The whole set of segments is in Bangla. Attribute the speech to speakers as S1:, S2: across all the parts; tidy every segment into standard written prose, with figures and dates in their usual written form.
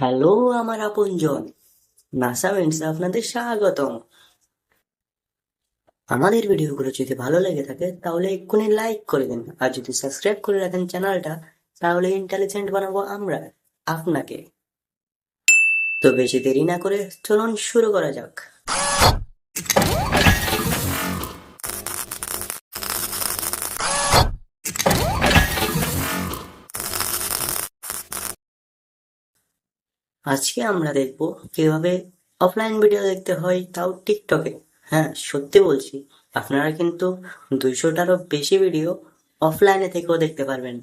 S1: হ্যালো আমার আপনজন, নাসা মেন্টসে আপনাদের স্বাগতম। আমাদের ভিডিওগুলো যদি ভালো লেগে থাকে তাহলে এক্ষুনি লাইক করে দিন, আর যদি সাবস্ক্রাইব করে রাখেন চ্যানেলটা, তাহলে ইন্টেলিজেন্ট বানাবো আমরা আপনাকে। তো বেশি দেরি না করে চলুন শুরু করা যাক। আজকে আমরা দেখবো কিভাবে অফলাইন ভিডিও দেখতে হয়, তাও টিকটকে। হ্যাঁ, সত্যি বলছি, আপনারা কিন্তু 200টারও বেশি ভিডিও অফলাইনে থেকেও দেখতে পারবেন।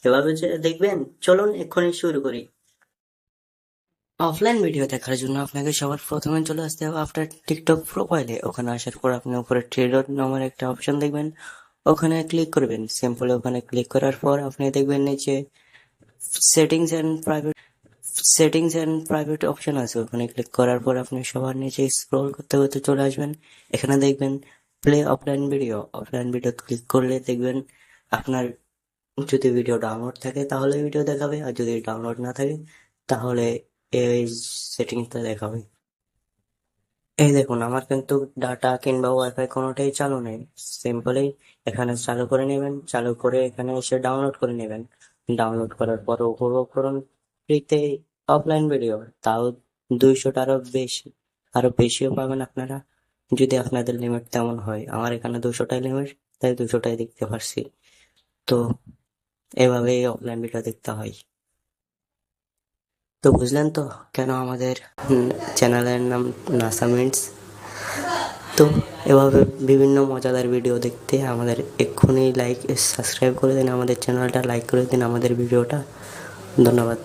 S1: কিভাবে যে দেখবেন, চলুন এক্ষুনি শুরু করি। অফলাইন ভিডিও দেখার জন্য আপনাকে সবার প্রথমে চলে আসতে হবে আপনার টিকটক প্রোফাইলে। ওখানে আসার পর আপনি উপরে থ্রি ডট নামের একটা অপশন দেখবেন, ওখানে ক্লিক করবেন। সিম্পলি ওখানে ক্লিক করার পর আপনি দেখবেন নিচে সেটিংস এন্ড প্রাইভেট অপশন আছে, ওখানে ক্লিক করার পর আপনি সবার নিচে স্ক্রল করতে করতে চলে আসবেন। এখানে দেখবেন প্লে অফলাইন ভিডিও ক্লিক করলে দেখবেন আপনার যদি ভিডিও ডাউনলোড থাকে তাহলে ভিডিও দেখাবে, আর যদি ডাউনলোড না থাকে তাহলে এই সেটিংসটা দেখাবে। এই দেখুন, আমার কিন্তু ডাটা কিংবা ওয়াইফাই কোনোটাই চালু নেই। সিম্পলি এখানে চালু করে নেবেন, চালু করে এখানে এসে ডাউনলোড করে নেবেন। ডাউনলোড করার পর উপভোগ করুন ফ্রিতে অফলাইন ভিডিও, তাও 200টারও বেশি। আরো বেশিও পাবেন আপনারা যদি আপনাদের লিমিট তেমন হয়। আমার এখানে 200টাই লিমিট, তাই 200টাই দেখতে পারছি। তো এভাবেই অফলাইন ভিডিও দেখতে হয়। তো বুঝলেন তো কেন আমাদের চ্যানেলের নাম নাসা মিন্টস। তো এভাবে বিভিন্ন মজাদার ভিডিও দেখতে আমাদের এক্ষুনি সাবস্ক্রাইব করে দিন, আমাদের চ্যানেলটা লাইক করে দিন, আমাদের ভিডিওটা। ধন্যবাদ।